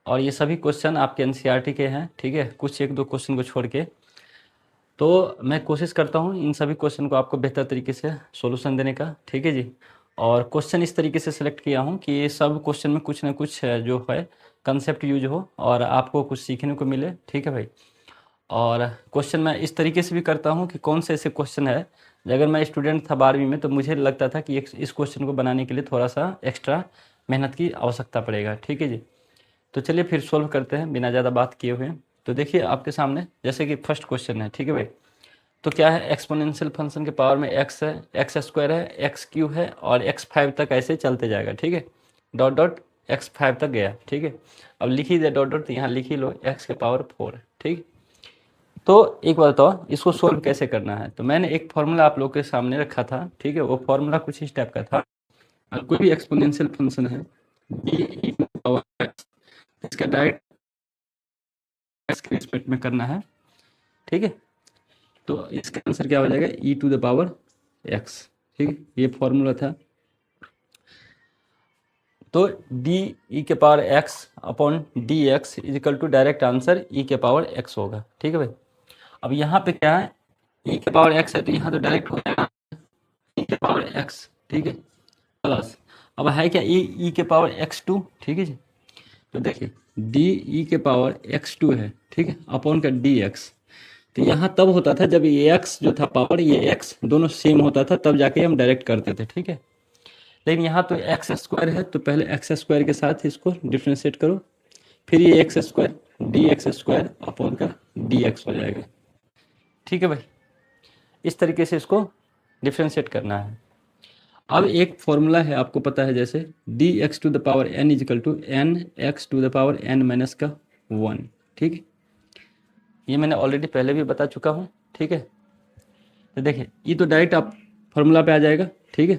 और ये सभी क्वेश्चन आपके एनसीईआरटी के हैं, ठीक है, कुछ एक दो क्वेश्चन को छोड़ के। तो मैं कोशिश करता हूँ इन सभी क्वेश्चन को आपको बेहतर तरीके से सॉल्यूशन देने का, ठीक है जी। और क्वेश्चन इस तरीके से सिलेक्ट किया हूँ कि ये सब क्वेश्चन में कुछ ना कुछ जो है कंसेप्ट यूज हो और आपको कुछ सीखने को मिले, ठीक है भाई। और क्वेश्चन मैं इस तरीके से भी करता हूँ कि कौन से ऐसे क्वेश्चन है, अगर मैं स्टूडेंट था 12वीं में तो मुझे लगता था कि इस क्वेश्चन को बनाने के लिए थोड़ा सा एक्स्ट्रा मेहनत की आवश्यकता पड़ेगा, ठीक है जी। तो चलिए फिर सोल्व करते हैं बिना ज़्यादा बात किए हुए। तो देखिए आपके सामने जैसे कि फर्स्ट क्वेश्चन है, ठीक है भाई। तो क्या है, एक्सपोनेंशियल फंक्शन के पावर में एक्स है, एक्स स्क्वायर है, एक्स क्यू है और एक्स 5 तक ऐसे चलते जाएगा, ठीक है। डॉट डॉट एक्स 5 तक गया, ठीक है। अब लिख ही दे डॉट डॉट, तो यहाँ लिख ही लो एक्स के पावर 4, ठीक। तो एक बात बताओ इसको सोल्व कैसे करना है। तो मैंने एक फॉर्मूला आप लोग के सामने रखा था, ठीक है। वो फॉर्मूला कुछ इस टाइप का था। कोई भी एक्सपोनेंशियल फंक्शन है इसका डायरेक्ट एक्स के रिस्पेक्ट में करना है, ठीक है। तो इसका आंसर क्या हो जाएगा, E to the power X, ठीक है। ये फॉर्मूला था। तो डी ई के power X upon D X is equal to direct answer E के पावर एक्स होगा, ठीक है भाई। अब यहाँ पे क्या है, ई के पावर एक्स है तो यहाँ तो डायरेक्ट हो जाएगा ई के पावर एक्स, ठीक है, प्लस अब है क्या ई के पावर एक्स टू, ठीक है जी। तो देखिए डी ई के पावर एक्स टू है, ठीक है, अपॉन का डी एक्स। तो यहाँ तब होता था जब ये एक्स जो था पावर, ये एक्स दोनों सेम होता था, तब जाके हम डायरेक्ट करते थे, ठीक है। लेकिन यहाँ तो एक्स स्क्वायर है तो पहले एक्स स्क्वायर के साथ इसको डिफ्रेंशिएट करो, फिर ये x square D x square upon का डी एक्स हो जाएगा, ठीक है भाई। इस तरीके से इसको डिफ्रेंशिएट करना है। अब एक फॉर्मूला है आपको पता है, जैसे D X to the power N is equal to N X to the power N minus का 1, ठीक है। ये मैंने ऑलरेडी पहले भी बता चुका हूँ, ठीक है। तो देखिए ये तो डायरेक्ट आप फॉर्मूला पे आ जाएगा, ठीक है।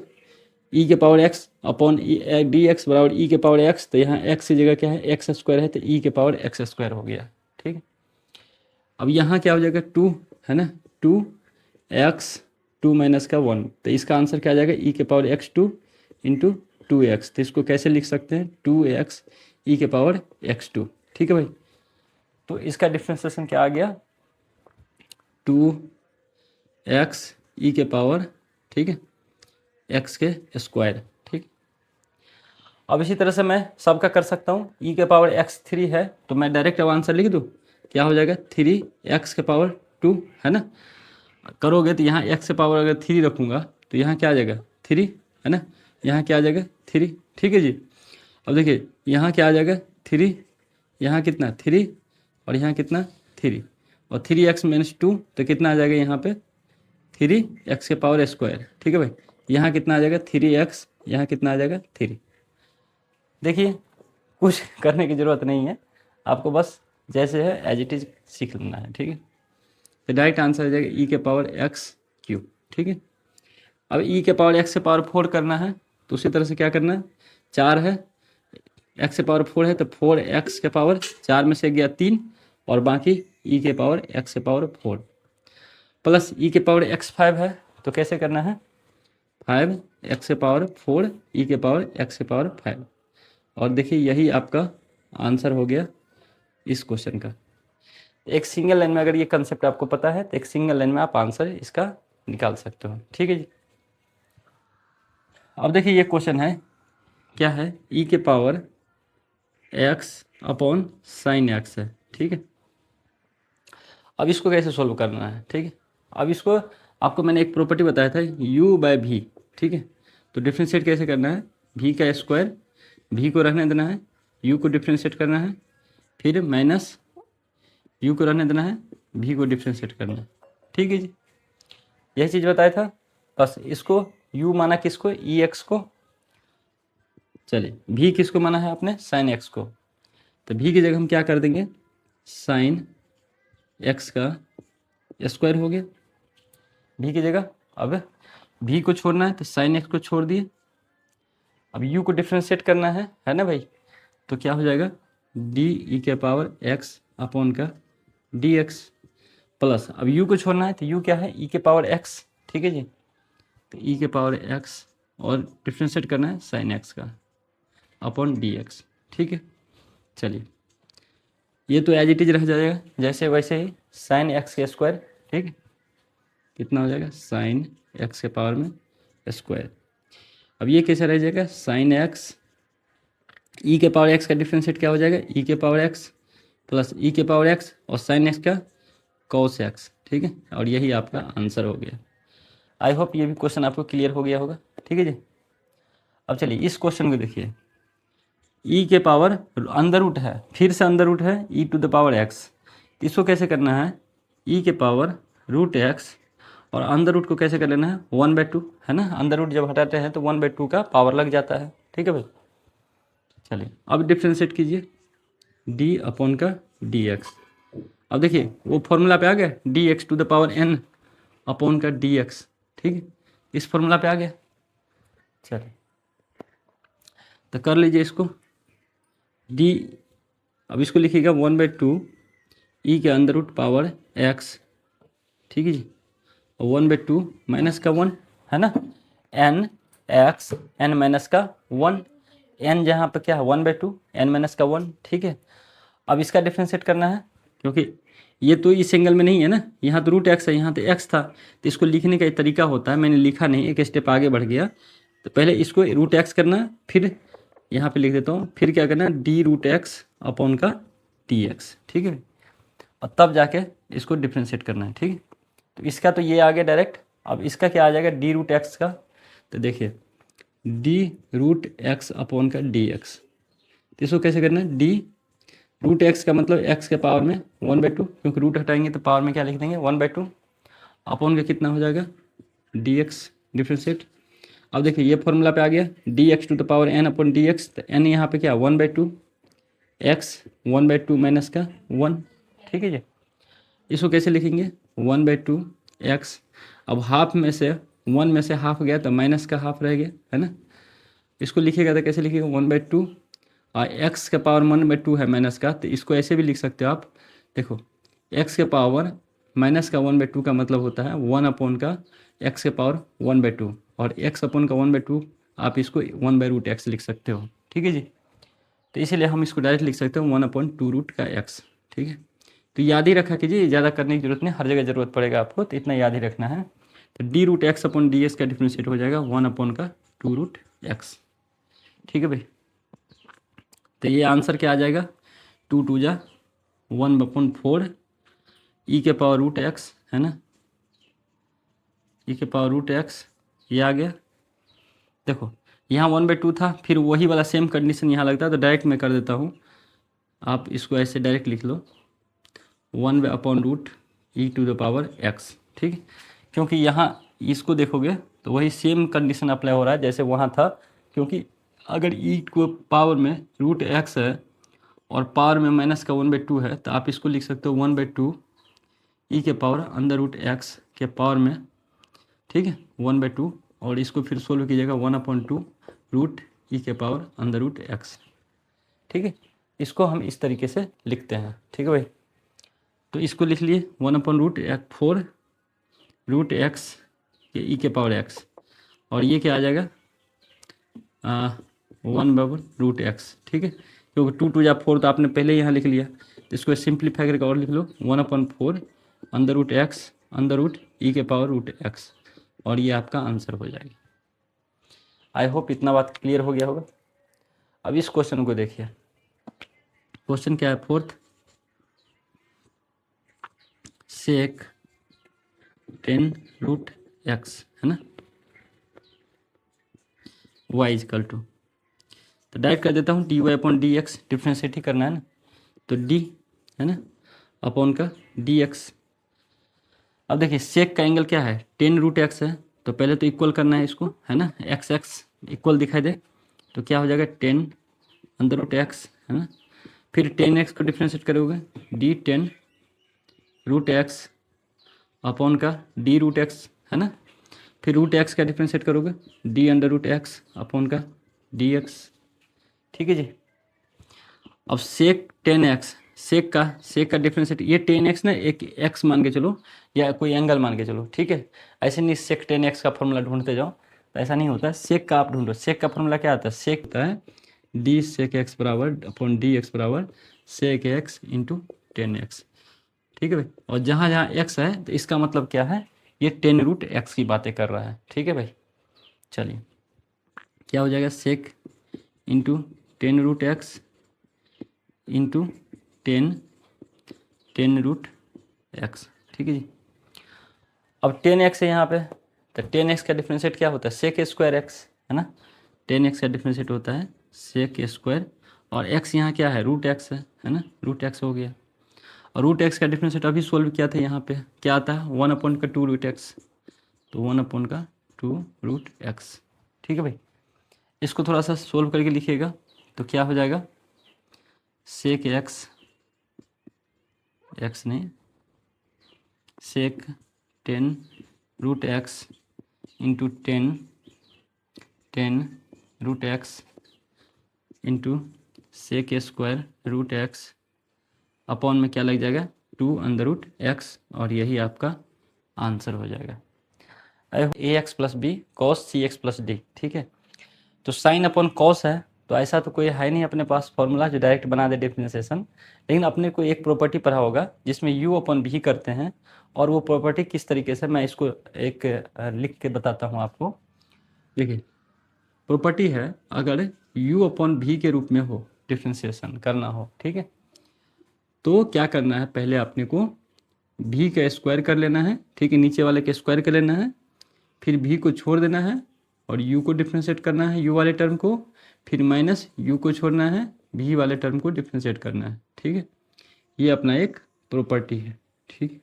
ई के power X upon D x बराबर ई के पावर एक्स, तो यहाँ एक्स की जगह क्या है, एक्स स्क्वायर है तो ई के पावर एक्स स्क्वायर हो गया, ठीक है। अब यहाँ क्या हो जाएगा, टू है ना, टू एक्स टू माइनस का 1, तो इसका आंसर क्या आ जाएगा, ई के power x two into two x. तो इसको कैसे लिख सकते हैं, टू एक्स ई के पावर एक्स टू, ठीक है भाई। तो इसका डिफ्रेंसिएशन क्या आ गया, टू एक्स ई के पावर, ठीक है, एक्स के स्क्वायर, ठीक। अब इसी तरह से मैं सबका कर सकता हूँ। ई के पावर एक्स 3 है तो मैं डायरेक्ट अब आंसर लिख दूँ, क्या हो जाएगा, 3 एक्स के पावर 2 है ना। करोगे तो यहाँ एक्स के पावर अगर 3 रखूँगा तो यहाँ क्या आ जाएगा 3 है ना, यहाँ क्या आ जाएगा 3, ठीक है जी। अब देखिए यहाँ क्या आ जाएगा 3, यहाँ कितना 3 और यहाँ कितना 3 और 3x माइनस 2 तो कितना आ जाएगा यहाँ पे 3x के पावर स्क्वायर, ठीक है भाई। यहाँ कितना आ जाएगा 3x, यहाँ कितना आ जाएगा 3। देखिए कुछ करने की ज़रूरत नहीं है, आपको बस जैसे है एज इट इज़ सीख लेना है, ठीक है। तो डायरेक्ट आंसर आ जाएगा ई के पावर एक्स क्यूब, ठीक है। अब ई के पावर एक्स से पावर 4 करना है तो उसी तरह से क्या करना है, 4 है एक्स से पावर 4 है तो 4x के पावर 4 में से गया 3 और बाकी ई के पावर एक्स से पावर 4 प्लस ई के पावर एक्स 5 है तो कैसे करना है, 5 एक्स से पावर 4 ई के पावर एक्स से पावर 5। और देखिए यही आपका आंसर हो गया इस क्वेश्चन का। एक सिंगल लाइन में अगर ये कंसेप्ट आपको पता है तो एक सिंगल लाइन में आप आंसर इसका निकाल सकते हो, ठीक है जी। अब देखिए ये क्वेश्चन है, क्या है, ई के power X upon sine x है, ठीक है। अब इसको कैसे सोल्व करना है, ठीक है। अब इसको आपको मैंने एक प्रॉपर्टी बताया था u बाय वी, ठीक है। तो डिफ्रेंशिएट कैसे करना है, v का स्क्वायर, v को रहने देना है, u को डिफ्रेंशिएट करना है, फिर माइनस u को रहने देना है, v को डिफ्रेंशिएट करना है, ठीक है जी। यही चीज़ बताया था। बस इसको u माना किसको, ई एक्स को, चलिए v किसको माना है आपने, साइन एक्स को। तो v की जगह हम क्या कर देंगे, साइन एक्स का स्क्वायर हो गया v की जगह। अब v को छोड़ना है तो साइन एक्स को छोड़ दिए, अब u को डिफ्रेंशिएट करना है ना भाई। तो क्या हो जाएगा डी ई के पावर x अपॉन का डी एक्स प्लस, अब u को छोड़ना है तो u क्या है, e के पावर x, ठीक है जी। तो e के पावर x और डिफ्रेंशिएट करना है साइन x का अपॉन डी एक्स, ठीक है। चलिए ये तो एज इट इज रह जाएगा जैसे वैसे ही, साइन एक्स के स्क्वायर, ठीक, कितना हो जाएगा साइन एक्स के पावर में स्क्वायर। अब ये कैसे रह जाएगा साइन एक्स, ई के पावर एक्स का डिफ्रेंशिएट क्या हो जाएगा ई के पावर एक्स प्लस ई के पावर एक्स और साइन एक्स का कॉस एक्स, ठीक है, और यही आपका आंसर हो गया। आई होप ये भी क्वेश्चन आपको क्लियर हो गया होगा, ठीक है जी। अब चलिए इस क्वेश्चन को देखिए, ई के पावर अंदर रूट है, फिर से अंदर रूट है ई टू द पावर एक्स, इसको कैसे करना है ई के पावर रूट एक्स और अंदर रूट को कैसे कर लेना है 1/2, है ना, अंदर रूट जब हटाते हैं तो 1/2 का पावर लग जाता है, ठीक है भाई। चलिए अब डिफ्रेंशिएट कीजिए डी अपॉन का डी एक्स। अब देखिए वो फॉर्मूला पे आ गया D X to the power N upon का डी एक्स, ठीक है, इस फॉर्मूला पे आ गया। चलिए तो कर लीजिए इसको डी, अब इसको लिखिएगा 1/2 ई के अंदर रूट पावर एक्स, ठीक है जी, और 1/2 माइनस का 1, है ना, एन एक्स एन माइनस का 1, एन जहाँ पे क्या है 1/2 एन माइनस का 1, ठीक है। अब इसका डिफ्रेंशिएट करना है क्योंकि ये तो इस एंगल में नहीं है ना, यहाँ तो रूट एक्स है, यहाँ तो एक्स था, तो इसको लिखने का एक तरीका होता है, मैंने लिखा नहीं, एक स्टेप आगे बढ़ गया। तो पहले इसको रूट एक्स करना है, फिर यहाँ पे लिख देता हूँ, फिर क्या करना है डी रूट एक्स अपॉन का डी एक्स, ठीक है, और तब जाके इसको डिफ्रेंशिएट करना है, ठीक है। तो इसका तो ये आ गया डायरेक्ट, अब इसका क्या आ जाएगा डी रूट एक्स का, तो देखिए डी रूट एक्स अपॉन का डी एक्स, तो इसको कैसे करना है डी रूट एक्स का मतलब एक्स के पावर में 1/2, क्योंकि रूट हटाएंगे तो पावर में क्या लिख देंगे 1/2, अपॉन का कितना हो जाएगा डी एक्स डिफ्रेंशिएट। अब देखिए ये फॉर्मूला पे आ गया D X to the power N upon D X, तो एन यहाँ पे क्या 1/2 एक्स 1/2 माइनस का 1, ठीक है जी। इसको कैसे लिखेंगे 1/2 एक्स, अब हाफ में से 1 में से हाफ गया तो माइनस का हाफ रह गया, है ना, इसको लिखिएगा तो कैसे लिखिएगा 1/2 और एक्स का पावर 1/2 है माइनस का, तो इसको ऐसे भी लिख सकते हो आप, देखो एक्स के पावर माइनस का 1/2 का मतलब होता है 1 अपॉन का एक्स के पावर 1/2, और एक्स अपॉन का 1/2 आप इसको 1/√x लिख सकते हो, ठीक है जी। तो इसीलिए हम इसको डायरेक्ट लिख सकते हो 1/2 रूट का एक्स, ठीक है। तो याद ही रखा कीजिए, ज़्यादा करने की जरूरत नहीं, हर जगह ज़रूरत पड़ेगा आपको, तो इतना याद ही रखना है। तो D root X upon D X का डिफ्रेंशिएट हो जाएगा 1/2√x, ठीक है भाई। तो ये आंसर क्या आ जाएगा 2 2 जा 1/4 ई के पावर रूट एक्स, है ना, ई के पावर रूट एक्स, ये आ गया। देखो यहाँ 1/2 था, फिर वही वाला सेम कंडीशन यहाँ लगता है, तो डायरेक्ट मैं कर देता हूँ, आप इसको ऐसे डायरेक्ट लिख लो 1/√e⁻x, ठीक है, क्योंकि यहाँ इसको देखोगे तो वही सेम कंडीशन अप्लाई हो रहा है जैसे वहाँ था, क्योंकि अगर ई को पावर में रूट एक्स है और पावर में माइनस का 1/2 है, तो आप इसको लिख सकते हो 1/2 ई के पावर अंडर रूट एक्स के पावर में, ठीक है 1/2, और इसको फिर सोल्व कीजिएगा 1/2 रूट ई के पावर अंडर रूट एक्स, ठीक है। इसको हम इस तरीके से लिखते हैं, ठीक है भाई। तो इसको लिख लिए 1/4 रूट एक्स के ई के पावर एक्स, और ये क्या आ जाएगा 1/√x, ठीक है, क्योंकि 2 2 जा 4 तो आपने पहले यहाँ लिख लिया, तो इसको सिंप्लीफाई करके और लिख लो 1/4 under root X under root E के पावर रूट एक्स, और ये आपका आंसर हो जाएगा। आई होप इतना बात क्लियर हो गया होगा। अब इस क्वेश्चन को देखिए, क्वेश्चन क्या है 4th, सेक 10√x, है ना, y इजकल टू, तो डायरेक्ट कर देता हूँ D Y upon D X, differentiate ही करना है ना, तो डी, है ना, अपॉन का डी एक्स। अब देखिए सेक का एंगल क्या है 10√x है, तो पहले तो इक्वल करना है इसको, है ना, एक्स एक्स इक्वल दिखाई दे, तो क्या हो जाएगा 10√x, है ना, फिर 10x को डिफ्रेंशिएट करोगे डी 10√x अपॉन का d√x, है ना, फिर रूट एक्स का डिफ्रेंशिएट करोगे d√x अपॉन का dx, ठीक है जी। अब सेक 10x, सेक का डिफ्रेंशिएट, ये 10x ना एक x मान के चलो या कोई एंगल मान के चलो, ठीक है, ऐसे नहीं सेक 10x का फॉर्मूला ढूंढते जाओ, तो ऐसा नहीं होता है, सेक का आप ढूंढो, सेक का फॉर्मूला क्या आता है, सेक होता है डी सेक एक्स बराबर अपॉन डी एक्स बराबर सेक एक्स इंटू 10x। ठीक है भाई, और जहाँ जहाँ x है तो इसका मतलब क्या है, ये 10√x की बातें कर रहा है। ठीक है भाई, चलिए क्या हो जाएगा, सेक इंटू 10√x इंटू 10√x। ठीक है जी। अब 10x है यहाँ पे, तो 10x का डिफ्रेंशिएट क्या होता है, सेक स्क्वायर एक्स, है ना। 10x का डिफ्रेंशिएट होता है सेक स्क्वायर, और x यहाँ क्या है, √x है ना, √x हो गया। और √x का डिफ्रेंशिएट अभी सोल्व किया था, यहाँ पे क्या आता है, 1/2√x, तो 1/2√x। ठीक है भाई, इसको थोड़ा सा सोल्व करके लिखिएगा तो क्या हो जाएगा, सेक एक्स नहीं, sec 10√x into 10√x into sec square √x upon में क्या लग जाएगा, 2√x, और यही आपका आंसर हो जाएगा। ax plus B cos C X plus D. ठीक है, तो साइन अपॉन कॉस है, तो ऐसा तो कोई है नहीं अपने पास फॉर्मूला जो डायरेक्ट बना दे डिफरेंशिएशन, लेकिन अपने को एक प्रॉपर्टी पढ़ा होगा जिसमें u अपॉन भी करते हैं, और वो प्रॉपर्टी किस तरीके से, मैं इसको एक लिख के बताता हूँ आपको। देखिए प्रॉपर्टी है, अगर u अपॉन भी के रूप में हो, डिफरेंशिएशन करना हो, ठीक है, तो क्या करना है, पहले अपने को भी का स्क्वायर कर लेना है। ठीक है, नीचे वाले का स्क्वायर कर लेना है, फिर भी को छोड़ देना है, और u को डिफ्रेंशिएट करना है, u वाले टर्म को, फिर माइनस u को छोड़ना है, भी वाले टर्म को डिफ्रेंशिएट करना है। ठीक है, ये अपना एक प्रॉपर्टी है। ठीक,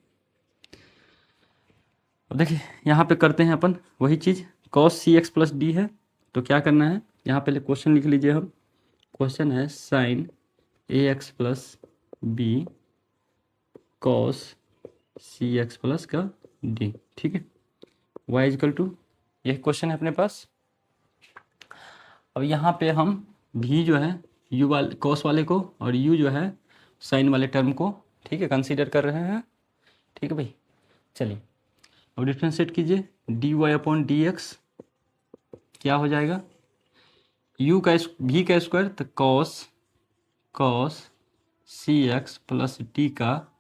अब देखिए यहाँ पे करते हैं अपन वही चीज़, cos सी एक्स प्लस डी है, तो क्या करना है, यहाँ पहले क्वेश्चन लिख लीजिए हम। क्वेश्चन है sign A X plus B cos C X plus का डी। ठीक है, y इजकल टू, ये क्वेश्चन है अपने पास। अब यहाँ पे हम भी जो है u वाले कॉस वाले को, और u जो है साइन वाले टर्म को, ठीक है, कंसीडर कर रहे हैं। ठीक है भाई, चलिए अब डिफ्रेंशिएट कीजिए, D Y upon D X क्या हो जाएगा, u का भी का स्क्वायर, तो cos C X plus D का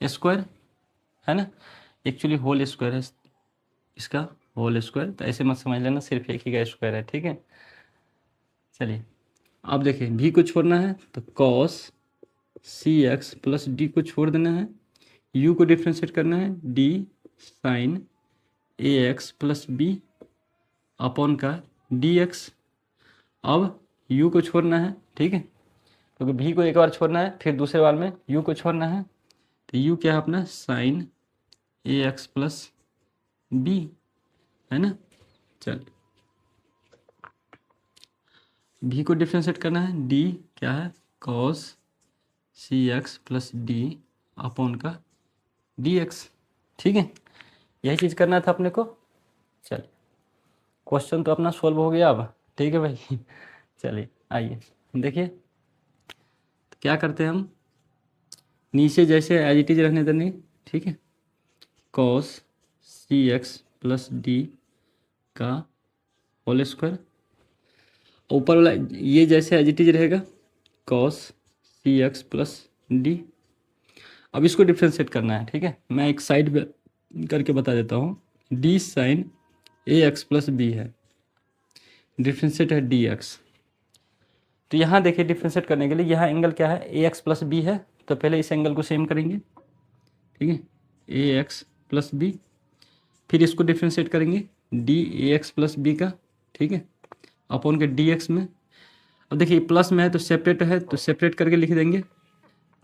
स्क्वायर, है ना, एक्चुअली होल स्क्वायर है इसका, होल स्क्वायर, तो ऐसे मत समझ लेना सिर्फ एक ही का स्क्वायर है। ठीक है, चलिए अब देखिए भी को छोड़ना है, तो cos C X plus D को छोड़ देना है, u को डिफ्रेंशिएट करना है, D sign A X plus B upon का डी एक्स। अब u को छोड़ना है, ठीक है, क्योंकि भी को एक बार छोड़ना है, फिर दूसरे बार में u को छोड़ना है, तो u क्या है अपना sign A X plus B, है ना। चल भी को डिफ्रेंशिएट करना है, डी क्या है cos C X plus D upon का डी एक्स। ठीक है, यही चीज़ करना था अपने को। चलिए क्वेश्चन तो अपना सोल्व हो गया अब। ठीक है भाई, चलिए आइए देखिए, तो क्या करते हैं हम, नीचे जैसे एज इट इज रहने देंगे। ठीक है, cos C X plus D का होल स्क्वायर, ऊपर वाला ये जैसे एज इट इज रहेगा, cos C X plus D. अब इसको डिफ्रेंशिएट करना है। ठीक है, मैं एक साइड पे करके बता देता हूँ, D sign A X plus B है, डिफ्रेंशिएट है डी एक्स। तो यहाँ देखिए डिफ्रेंशिएट करने के लिए यहाँ एंगल क्या है, ए एक्स प्लस बी है, तो पहले इस एंगल को सेम करेंगे। ठीक है, ए एक्स प्लस बी, फिर इसको डिफ्रेंशिएट करेंगे D A X plus B का। ठीक है, अपॉन के डी एक्स में, अब देखिए प्लस में है तो सेपरेट है, तो सेपरेट करके लिख देंगे।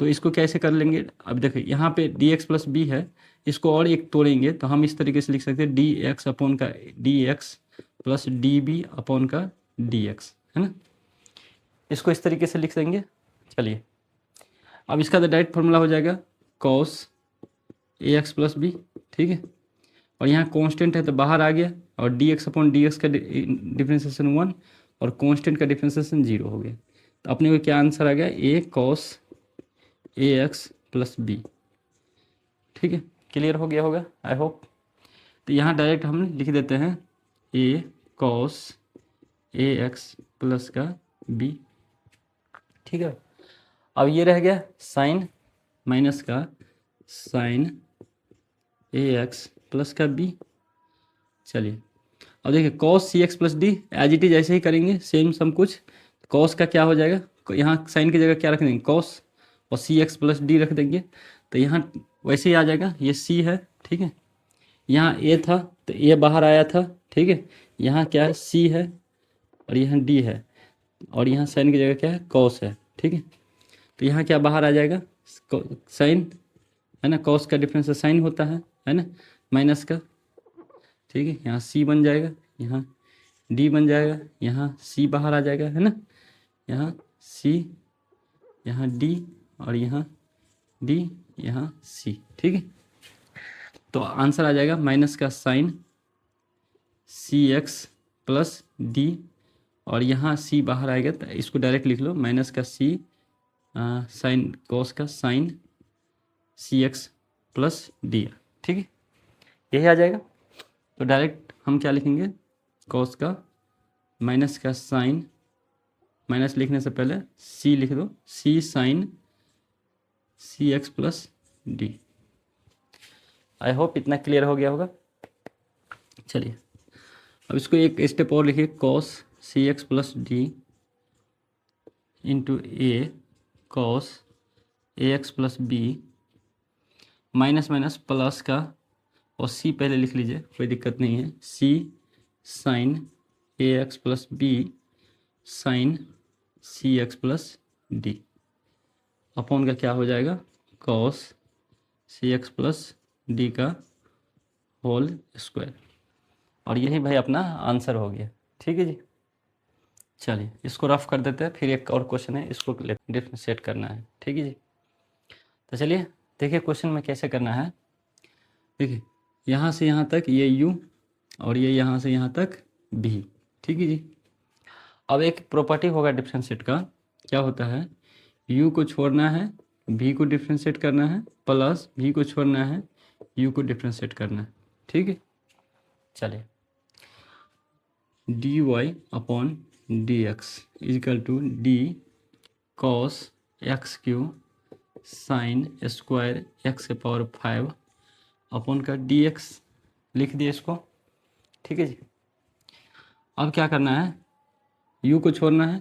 तो इसको कैसे कर लेंगे, अब देखिए यहाँ पे डी एक्स प्लस बी है, इसको और एक तोड़ेंगे तो हम इस तरीके से लिख सकते हैं डी एक्स अपॉन का D X plus D B upon का डी एक्स, है ना। इसको इस तरीके से लिख देंगे। चलिए अब इसका तो डायरेक्ट फॉर्मूला हो जाएगा cos A X plus B. ठीक है, और यहाँ कांस्टेंट है तो बाहर आ गया, और D X upon D X का डिफ्रेंशिएशन 1 और कांस्टेंट का डिफ्रेंशिएशन 0 हो गया। तो अपने को क्या आंसर आ गया, ए cos A X plus B. ठीक है, क्लियर हो गया होगा आई होप। तो यहाँ डायरेक्ट हम लिख देते हैं A cos A X plus का बी। ठीक है। अब ये रह गया साइन माइनस का साइन ए एक्स प्लस का बी। चलिए अब देखिए cos C X plus D as it is ऐसे ही करेंगे, सेम सम कुछ। कॉस का क्या हो जाएगा, यहाँ साइन की जगह क्या रख देंगे कॉस, और सी एक्स प्लस डी रख देंगे, तो यहाँ वैसे ही आ जाएगा। ये सी है, ठीक है, यहाँ ए था तो ए बाहर आया था, ठीक है, यहाँ क्या है सी है और यहाँ डी है, और यहाँ साइन की जगह क्या है कॉस है, ठीक है। तो यहाँ क्या बाहर आ जाएगा साइन, है ना, कॉस का डिफरेंस साइन होता है ना, माइनस का, ठीक है। यहाँ सी बन जाएगा, यहाँ डी बन जाएगा, यहाँ सी बाहर आ जाएगा, है ना, यहाँ सी, यहाँ डी, और यहाँ डी, यहाँ सी, ठीक है। तो आंसर आ जाएगा माइनस का sign C X plus D, और यहाँ सी बाहर आएगा तो इसको डायरेक्ट लिख लो, माइनस का सी साइन कॉस का sign C X plus D, ठीक है, यही आ जाएगा। तो डायरेक्ट हम क्या लिखेंगे, कॉस का माइनस का साइन, माइनस लिखने से पहले सी लिख दो, C sine C X plus D. I hope इतना क्लियर हो गया होगा। चलिए अब इसको एक स्टेप और लिखिए, cos C X plus D into A cos A X plus B, minus minus plus का, और सी पहले लिख लीजिए, कोई दिक्कत नहीं है, सी sign A X plus B sign C X plus D, upon का क्या हो जाएगा cos C X plus D का होल स्क्वायर। और यही भाई अपना आंसर हो गया, ठीक है जी। चलिए इसको रफ कर देते हैं, फिर एक और क्वेश्चन है, इसको डिफरेंशिएट करना है, ठीक है जी। तो चलिए देखिए क्वेश्चन में कैसे करना है। देखिए यहाँ से यहाँ तक ये u, और ये यहाँ से यहाँ तक v, ठीक है जी। अब एक प्रॉपर्टी होगा डिफरेंशिएट का, क्या होता है, u को छोड़ना है, v को डिफरेंशिएट करना है, प्लस v को छोड़ना है, u को डिफरेंशिएट करना है, ठीक है। चलिए dy upon dx is equal to D cos X cube sine square X के पावर 5 अपॉन का dx लिख दिए इसको, ठीक है जी। अब क्या करना है, u को छोड़ना है,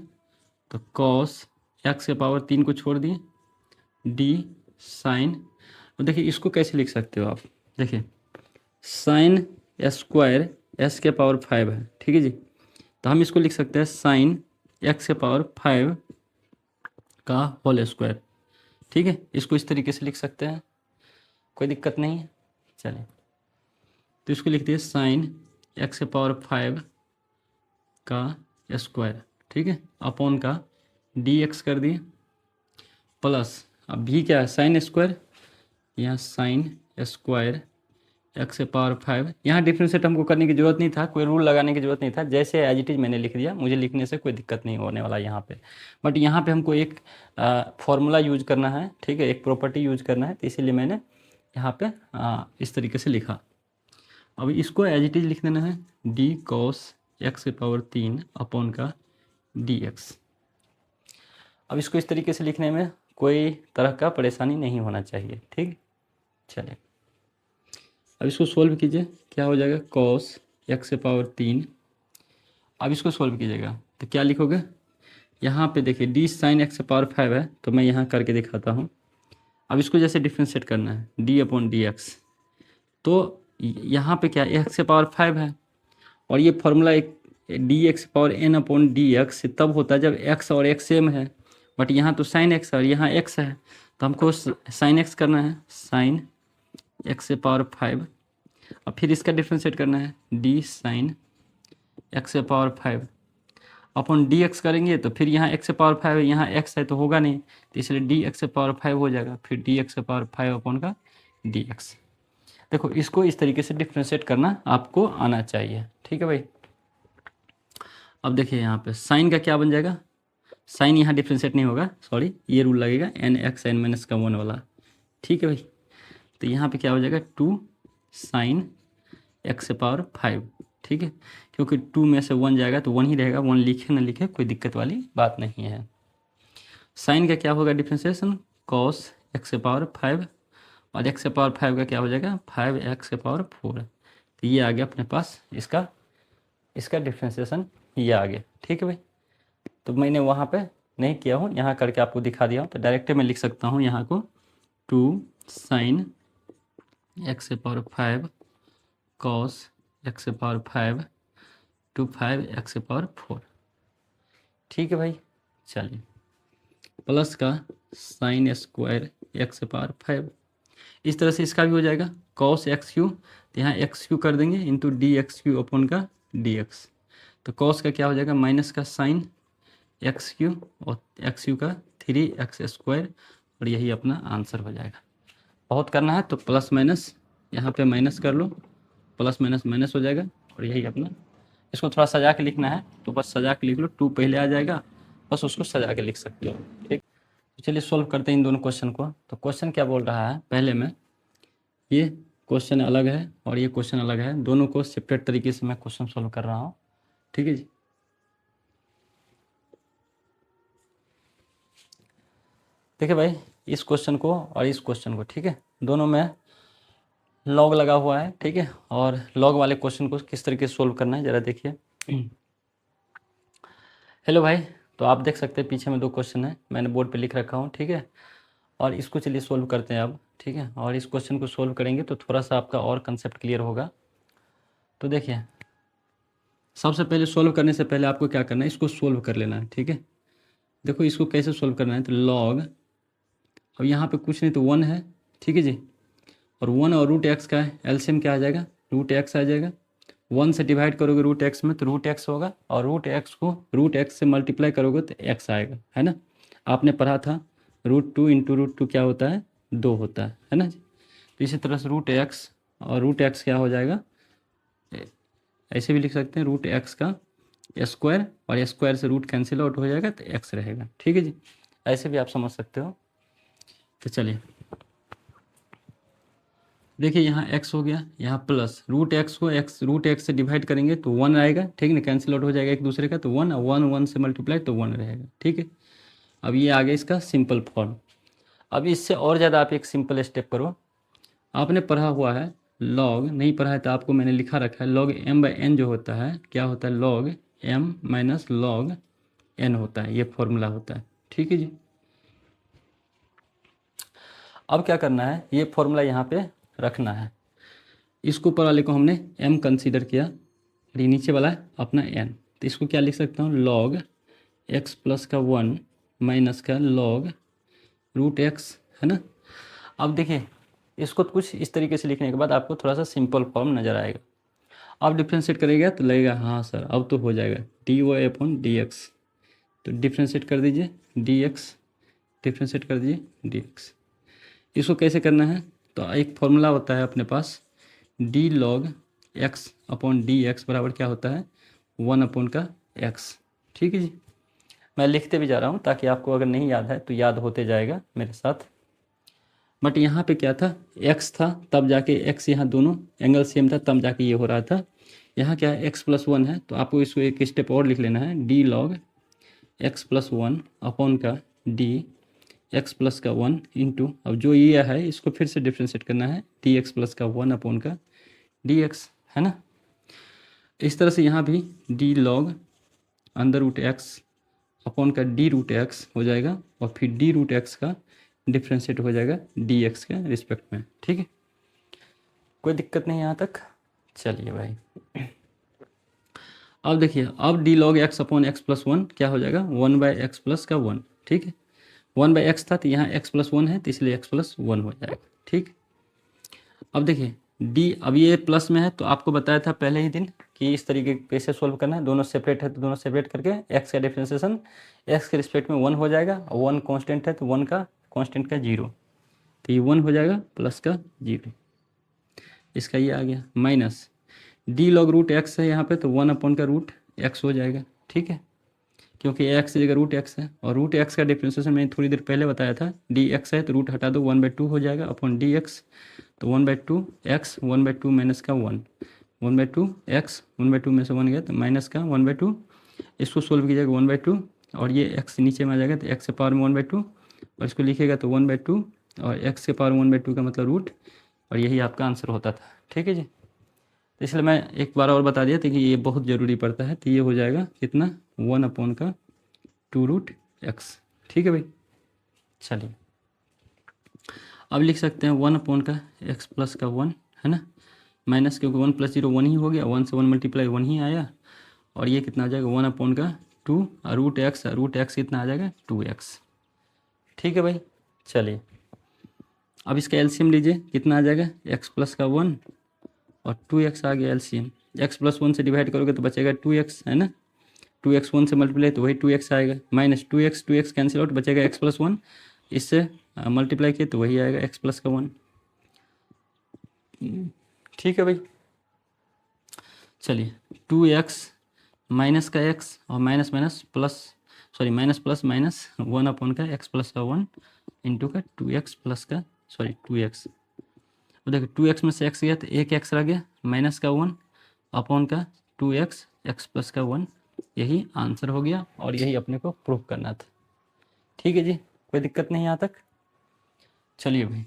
तो कॉस एक्स के पावर 3 को छोड़ दिए, डी साइन, और देखिए इसको कैसे लिख सकते हो आप, देखिए साइन स्क्वायर एस के पावर 5 है, ठीक है जी, तो हम इसको लिख सकते हैं साइन एक्स के पावर 5 का होल स्क्वायर, ठीक है। इसको इस तरीके से लिख सकते हैं, कोई दिक्कत नहीं है। चलिए तो इसको लिखते हैं साइन एक्स के पावर 5 का स्क्वायर, ठीक है, अपॉन का डी एक्स कर दिए, प्लस अब भी क्या है साइन स्क्वायर, यहाँ साइन स्क्वायर एक्स के पावर 5, यहाँ डिफरेंशिएट हमको करने की जरूरत नहीं था, कोई रूल लगाने की जरूरत नहीं था, जैसे एज इट इज मैंने लिख दिया, मुझे लिखने से कोई दिक्कत नहीं होने वाला यहाँ पे। बट यहाँ पे हमको एक फॉर्मूला यूज करना है, ठीक है, एक प्रॉपर्टी यूज करना है, तो इसीलिए मैंने यहाँ पे इस तरीके से लिखा। अब इसको एज इट इज लिख देना है, डी कॉस एक्स के पावर 3 अपॉन का डी एक्स। अब इसको इस तरीके से लिखने में कोई तरह का परेशानी नहीं होना चाहिए, ठीक। चलिए अब इसको सोल्व कीजिए, क्या हो जाएगा कॉस एक्स के पावर 3। अब इसको सोल्व कीजिएगा तो क्या लिखोगे, यहाँ पे देखिए डी साइन एक्स के पावर 5 है, तो मैं यहाँ करके दिखाता हूँ। अब इसको जैसे डिफ्रेंशिएट करना है, डी अपॉन डी एक्स, तो यहाँ पे क्या एक्स के पावर 5 है, और ये फॉर्मूला एक D X power N upon D X तब होता है जब एक्स और एक्स सेम है, बट यहाँ तो साइन एक्स है और यहाँ एक्स है, तो हमको साइन एक्स करना है, साइन एक्स के पावर 5, और फिर इसका डिफ्रेंशिएट करना है, डी साइन एक्स के पावर 5 अपॉन डी एक्स करेंगे, तो फिर यहाँ एक्स के पावर 5 है, यहाँ एक्स है तो होगा नहीं, तो इसलिए डी एक्स के पावर 5 हो जाएगा, फिर डी एक्स के पावर 5 अपॉन का डी एक्स। देखो इसको इस तरीके से डिफ्रेंशिएट करना आपको आना चाहिए, ठीक है भाई। अब देखिए यहाँ पे साइन का क्या बन जाएगा, साइन यहाँ डिफ्रेंशिएट नहीं होगा, सॉरी, ये रूल लगेगा एन एक्स एन माइनस का 1 वाला, ठीक है भाई। तो यहाँ पे क्या हो जाएगा 2 साइन एक्स के पावर 5, ठीक है, क्योंकि 2 में से 1 जाएगा तो 1 ही रहेगा, 1 लिखे ना लिखे कोई दिक्कत वाली बात नहीं है। साइन का क्या होगा डिफ्रेंसिएशन, कॉस एक्स के पावर 5 और एक्स के पावर 5 का क्या हो जाएगा 5x के पावर 4। तो ये आ गया अपने पास इसका डिफ्रेंसिएशन, ये आ गया। ठीक है भाई, तो मैंने वहाँ पे नहीं किया हूँ, यहाँ करके आपको दिखा दिया हूँ। तो डायरेक्ट मैं लिख सकता हूँ यहाँ को 2 साइन एक्स के पावर 5 कॉस एक्स के पावर 5 टू 5x के पावर 4। ठीक है भाई, चलिए प्लस का साइन स्क्वायर एक्स के पावर 5, इस तरह से इसका भी हो जाएगा कॉस एक्स क्यू, तो यहाँ एक्स क्यू कर देंगे into D x Q upon का डी एक्स। तो कॉस का क्या हो जाएगा माइनस का साइन एक्स क्यू और एक्स क्यू का 3x स्क्वायर, और यही अपना आंसर हो जाएगा। बहुत करना है तो प्लस माइनस यहाँ पे माइनस कर लो, प्लस माइनस माइनस हो जाएगा, और यही अपना। इसको थोड़ा सजा के लिखना है तो बस सजा के लिख लो, 2 पहले आ जाएगा, बस उसको सजा के लिख सकते हो। ठीक, तो चलिए सोल्व करते हैं इन दोनों क्वेश्चन को। तो क्वेश्चन क्या बोल रहा है, पहले में ये क्वेश्चन अलग है और ये क्वेश्चन अलग है, दोनों को सेपरेट तरीके से मैं क्वेश्चन सोल्व कर रहा हूँ। ठीक है जी, देखिए भाई इस क्वेश्चन को और इस क्वेश्चन को, ठीक है, दोनों में लॉग लगा हुआ है। ठीक है, और लॉग वाले क्वेश्चन को किस तरीके से सोल्व करना है ज़रा देखिए। हेलो भाई, तो आप देख सकते हैं पीछे में 2 क्वेश्चन है, मैंने बोर्ड पे लिख रखा हूँ। ठीक है, और इसको चलिए सोल्व करते हैं अब। ठीक है, और इस क्वेश्चन को सोल्व करेंगे तो थोड़ा सा आपका और कंसेप्ट क्लियर होगा। तो देखिए सबसे पहले सोल्व करने से पहले आपको क्या करना है, इसको सोल्व कर लेना है। ठीक है, देखो इसको कैसे सोल्व करना है, तो लॉग, अब यहाँ पे कुछ नहीं तो 1 है। ठीक है जी, और 1 और रूट एक्स का एलसीएम क्या आ जाएगा, रूट एक्स आ जाएगा। 1 से डिवाइड करोगे रूट एक्स में तो रूट एक्स होगा, और रूट एक्स को रूट एक्स से मल्टीप्लाई करोगे तो एक्स आएगा, है ना। आपने पढ़ा था √2 इंटू √2 क्या होता है, 2 होता है ना जी। तो इसी तरह से रूट एक्स और रूट एक्स क्या हो जाएगा, ऐसे भी लिख सकते हैं रूट एक्स का स्क्वायर, और स्क्वायर से रूट कैंसिल आउट हो जाएगा तो एक्स रहेगा। ठीक है जी, ऐसे भी आप समझ सकते हो। तो चलिए देखिए यहाँ x हो गया, यहाँ प्लस रूट एक्स को रूट एक्स से डिवाइड करेंगे तो 1 आएगा। ठीक है ना, कैंसिल आउट हो जाएगा एक दूसरे का, तो 1 1 1 से मल्टीप्लाई तो 1 रहेगा। ठीक है, अब ये आ गया इसका सिंपल फॉर्म। अब इससे और ज़्यादा आप एक सिंपल स्टेप करो, आपने पढ़ा हुआ है लॉग, नहीं पढ़ा है तो आपको मैंने लिखा रखा है लॉग m/n जो होता है क्या होता है, log m minus log n होता है, ये फॉर्मूला होता है। ठीक है जी, अब क्या करना है, ये फॉर्मूला यहाँ पे रखना है। इसको ऊपर वाले को हमने m कंसीडर किया, और ये नीचे वाला है अपना n, तो इसको क्या लिख सकता हूँ, लॉग x प्लस का 1 माइनस का लॉग रूट एक्स, है ना। अब देखिए इसको कुछ इस तरीके से लिखने के बाद आपको थोड़ा सा सिंपल फॉर्म नज़र आएगा। अब डिफ्रेंशिएट करेगा तो लगेगा हाँ सर अब तो हो जाएगा dy/dx, तो डिफ्रेंशिएट कर दीजिए dx, डिफ्रेंशिएट कर दीजिए dx। इसको कैसे करना है, तो एक फॉर्मूला होता है अपने पास d log x/dx बराबर क्या होता है 1 का x। ठीक है जी, मैं लिखते भी जा रहा हूँ ताकि आपको अगर नहीं याद है तो याद होते जाएगा मेरे साथ। बट यहाँ पे क्या था, x था तब जाके x, यहाँ दोनों एंगल सेम था तब जाके ये हो रहा था। यहाँ क्या है x+1 है, तो आपको इसको एक स्टेप और लिख लेना है d log x+1 अपॉन का d x प्लस का 1 इंटू, अब जो ये है इसको फिर से डिफ्रेंशिएट करना है dx प्लस का 1 अपॉन का dx, है ना। इस तरह से यहाँ भी d log under root X upon का d रूट एक्स हो जाएगा, और फिर d रूट एक्स का डिफ्रेंशिएट हो जाएगा dx के रिस्पेक्ट में। ठीक है, कोई दिक्कत नहीं यहाँ तक। चलिए भाई अब देखिए, अब d log x upon x+1 क्या हो जाएगा 1/x प्लस का 1। ठीक है, 1/x था तो यहाँ x+1 है तो इसलिए x+1 हो जाएगा। ठीक, अब देखिए d, अब ये प्लस में है तो आपको बताया था पहले ही दिन कि इस तरीके से सोल्व करना है, दोनों सेपरेट है तो दोनों सेपरेट करके x का डिफ्रेंशिएशन x के रिस्पेक्ट में 1 हो जाएगा, और 1 कांस्टेंट है तो 1 का कांस्टेंट का 0, तो ये 1 हो जाएगा प्लस का 0, इसका ये आ गया minus d log root X है यहाँ पे तो 1 का रूट एक्स हो जाएगा। ठीक है, क्योंकि x की जगह रूट एक्स है, और रूट एक्स का डिफ्रेंशिएशन मैंने थोड़ी देर पहले बताया था dx है तो रूट हटा दो 1/2 हो जाएगा अपॉन dx, तो 1/2 x 1/2 माइनस का 1 1/2 x 1/2 में से 1 गया तो माइनस का 1/2, इसको सोल्व कीजिएगा 1/2 और ये x नीचे में आ जाएगा तो x के पावर में 1/2, और इसको लिखेगा तो 1/2, और x के पावर 1/2 का मतलब रूट, और यही आपका आंसर होता था। ठीक है जी। तो इसलिए मैं एक बार और बता दिया था कि ये बहुत ज़रूरी पड़ता है। तो ये हो जाएगा कितना, 1/2√x। ठीक है भाई। चलिए अब लिख सकते हैं 1/(x+1) है ना, माइनस, क्योंकि 1 + 0 1 ही हो गया, 1 से 1 मल्टीप्लाई 1 ही आया, और ये कितना आ जाएगा 1/2 √x, √x कितना आ जाएगा 2x। ठीक है भाई। चलिए अब इसका एलसीएम लीजिए, कितना आ जाएगा x+1 और 2x आ गया एलसीएम। x+1 से डिवाइड करोगे तो बचेगा 2x, है ना, 2x 1 से मल्टीप्लाई तो वही 2x आएगा, माइनस 2x कैंसिल आउट, बचेगा x+1, इससे मल्टीप्लाई किए तो वही आएगा x+1। ठीक है भाई। चलिए 2x माइनस का x और minus minus plus, sorry minus plus minus 1/(x+1) into का 2x प्लस का, सॉरी 2x, तो देखो 2x में से x गया तो एक x रह गया, माइनस का 1 अपॉन का 2x, x+1, यही आंसर हो गया, और यही अपने को प्रूफ करना था। ठीक है जी, कोई दिक्कत नहीं यहाँ तक। चलिए भाई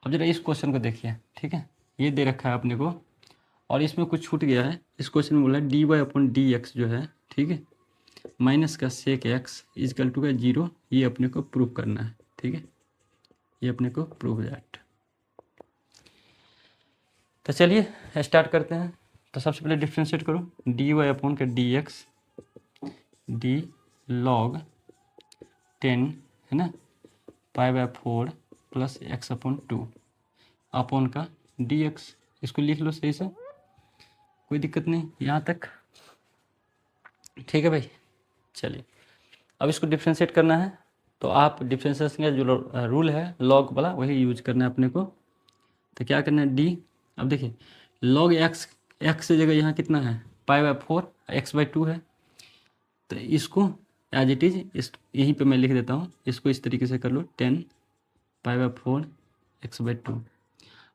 अब जरा इस क्वेश्चन को देखिए। ठीक है, ये दे रखा है अपने को, और इसमें कुछ छूट गया है। इस क्वेश्चन में बोला dy/dx जो है, ठीक है, माइनस का sec x इजकल टू का 0, ये अपने को प्रूव करना है। ठीक है, ये अपने को प्रूव दैट। तो चलिए स्टार्ट करते हैं। तो सबसे पहले डिफ्रेंशिएट करो, dy/dx d log 10 है ना, π/4 प्लस x/2 अपॉन का dx, इसको लिख लो सही से, कोई दिक्कत नहीं यहाँ तक। ठीक है भाई। चलिए अब इसको डिफ्रेंशिएट करना है, तो आप डिफ्रेंशिएशन का जो रूल है लॉग वाला वही यूज करना है अपने को। तो क्या करना है डी, अब देखिए log x, x की जगह यहाँ कितना है π/4, x/2 है, तो इसको एज इट इज इस यहीं पे मैं लिख देता हूँ, इसको इस तरीके से कर लो 10 π/4 x/2।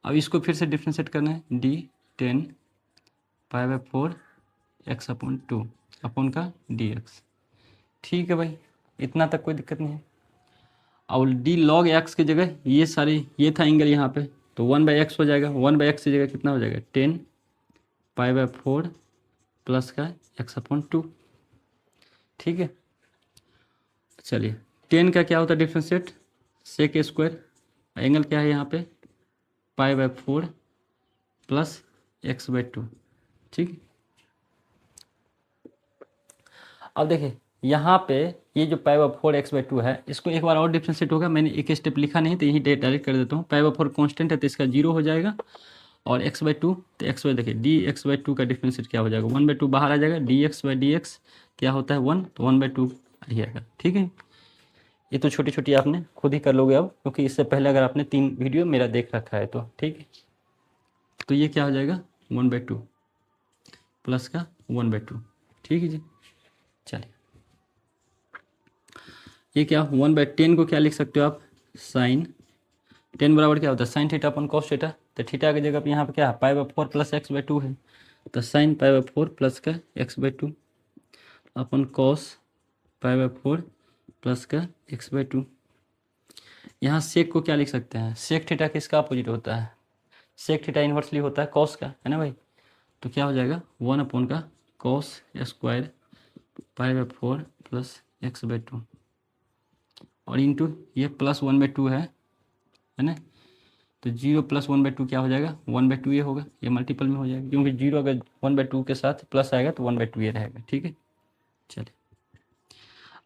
अब इसको फिर से डिफ्रेंशिएट करना है, डी 10 π/4 x/2 अपॉन का dx। ठीक है भाई, इतना तक कोई दिक्कत नहीं है। और डी log x की जगह ये सारे, ये था एंगल यहाँ पे, तो 1/x हो जाएगा, 1/x की जगह कितना हो जाएगा 10 π/4 प्लस का x/2। ठीक है, चलिए 10 का क्या होता है डिफ्रेंशिएट, सेक स्क्वायर, एंगल क्या है यहाँ पे π/4 प्लस x/2। ठीक, अब देखिए यहाँ पे ये जो π/4 x/2 है, इसको एक बार और डिफ्रेंशिएट होगा, मैंने एक स्टेप लिखा नहीं तो यही डायरेक्ट कर देता हूँ। π/4 कांस्टेंट है तो इसका 0 हो जाएगा, और x/2 तो x/, देखिए dx/2 का डिफ्रेंशिएट क्या हो जाएगा, 1/2 बाहर आ जाएगा, dx/dx क्या होता है 1, तो 1/2 ही आएगा। ठीक है, ये तो छोटी छोटी आपने खुद ही कर लोगे अब, क्योंकि इससे पहले अगर आपने 3 वीडियो मेरा देख रखा है तो। ठीक है, तो ये क्या हो जाएगा 1/2 प्लस का 1/2। ठीक है जी। चलिए ये क्या 1/10 को क्या लिख सकते हो आप, साइन 10 बराबर क्या होता है साइन थीटा अपन कॉस थीटा, तो थीटा की जगह पे यहाँ पे क्या है π/4 प्लस x/2 है, तो साइन π/4 प्लस का x/2 अपन कॉस π/4 प्लस का x/2। यहाँ सेक को क्या लिख सकते हैं, सेक थीटा किसका अपोजिट होता है, सेक थीटा इन्वर्सली होता है कॉस का, है ना भाई, तो क्या हो जाएगा 1 का कॉस स्क्वायर π/4 प्लस x/2, और इंटू ये प्लस 1/2 है ना, तो 0 प्लस 1/2 क्या हो जाएगा 1/2 ये होगा, ये मल्टीपल में हो जाएगा, क्योंकि 0 अगर 1/2 के साथ प्लस आएगा तो 1/2 ये रहेगा। ठीक है, चलिए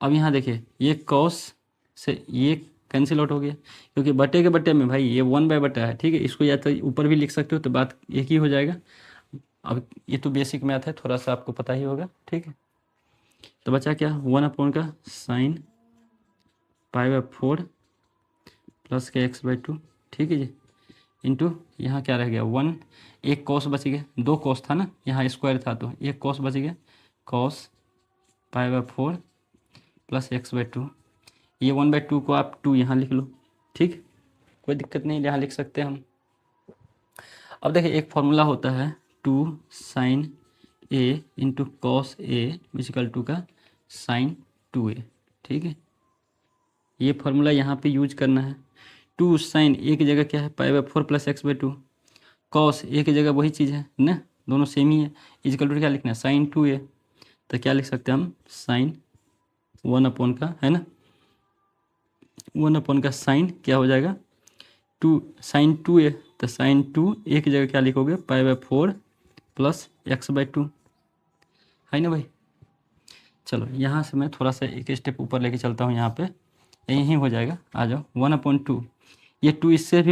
अब यहाँ देखिए ये कॉस से ये कैंसिल आउट हो गया, क्योंकि बटे के बटे में भाई ये 1/बटा है। ठीक है, इसको या तो ऊपर भी लिख सकते हो तो बात एक ही हो जाएगा। अब ये तो बेसिक मैथ है, थोड़ा सा आपको पता ही होगा। ठीक है, तो बचा क्या 1 का साइन π/4 प्लस के x/2। ठीक है जी, इंटू यहाँ क्या रह गया 1, एक कॉस बच गया, 2 कॉस था ना, यहाँ स्क्वायर था तो एक कॉस बच गया, कॉस π/4 प्लस x/2, ये 1/2 को आप 2 यहाँ लिख लो। ठीक, कोई दिक्कत नहीं, यहाँ लिख सकते हैं हम। अब देखिए एक फॉर्मूला होता है 2 sine a into cos a equal to का साइन 2a। ठीक है, ये फॉर्मूला यहाँ पे यूज करना है। 2 साइन ए की जगह क्या है, pi by 4 plus X by 2। Cos A की जगह वही चीज़ है ना, दोनों सेम ही है। इजिकल टू क्या लिखना है, साइन 2a। तो क्या लिख सकते हैं हम, साइन 1 अपॉन का, है ना, 1 अपॉन का साइन क्या हो जाएगा 2 साइन 2a। तो साइन 2a की जगह क्या लिखोगे, पाई बाय 4 प्लस एक्स बाई 2, है ना भाई। चलो यहाँ से मैं थोड़ा सा एक स्टेप ऊपर लेके चलता हूँ, यहाँ पे यही हो जाएगा, आ जाओ। 1/2, ये 2 इससे भी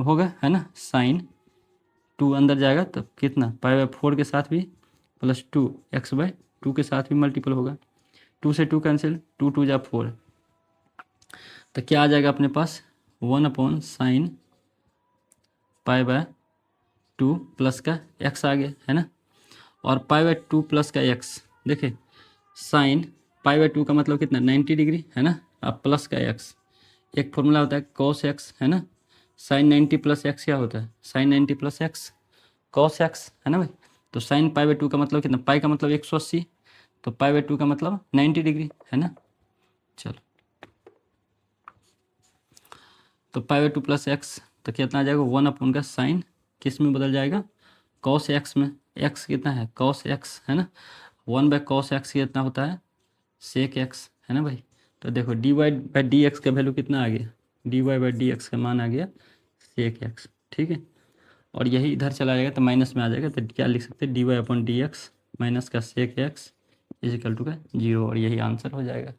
होगा, है ना, साइन 2 अंदर जाएगा तो कितना, पाई बाय 4 के साथ भी प्लस 2 एक्स बाई 2 के साथ भी मल्टीपल होगा। 2 से 2 कैंसिल, 2 2 जा 4। तो क्या आ जाएगा अपने पास, 1/sin पाई बाय 2 प्लस का एक्स आ गया, है ना। और पाई बाय 2 प्लस का एक्स, देखिए साइन पाई बाय 2 का मतलब कितना, 90 डिग्री, है ना। अब प्लस का एक्स, एक फॉर्मूला होता है कॉस एक्स, है ना। साइन 90 प्लस एक्स क्या होता है, sine 90 plus X cos X, है ना भाई। तो साइन पाई बाय 2 का मतलब कितना, पाई का मतलब 180, तो पाई बाय 2 का मतलब 90 डिग्री, है ना। चलो, तो पाई बाय 2 प्लस एक्स तो कितना आ जाएगा, 1 अपॉन का साइन किस में बदल जाएगा, कॉस एक्स में। एक्स कितना है, कॉस एक्स, है ना। 1/cos एक्स कितना होता है, सेक एक्स, है ना भाई। तो देखो dy बाई डी एक्स का वैल्यू कितना आ गया, dy बाई डी एक्स का मान आ गया सेक एक्स। ठीक है, और यही इधर चला जाएगा तो माइनस में आ जाएगा, तो क्या लिख सकते हैं, dy upon D x minus का सेक एक्स इजिकल टू का 0, और यही आंसर हो जाएगा।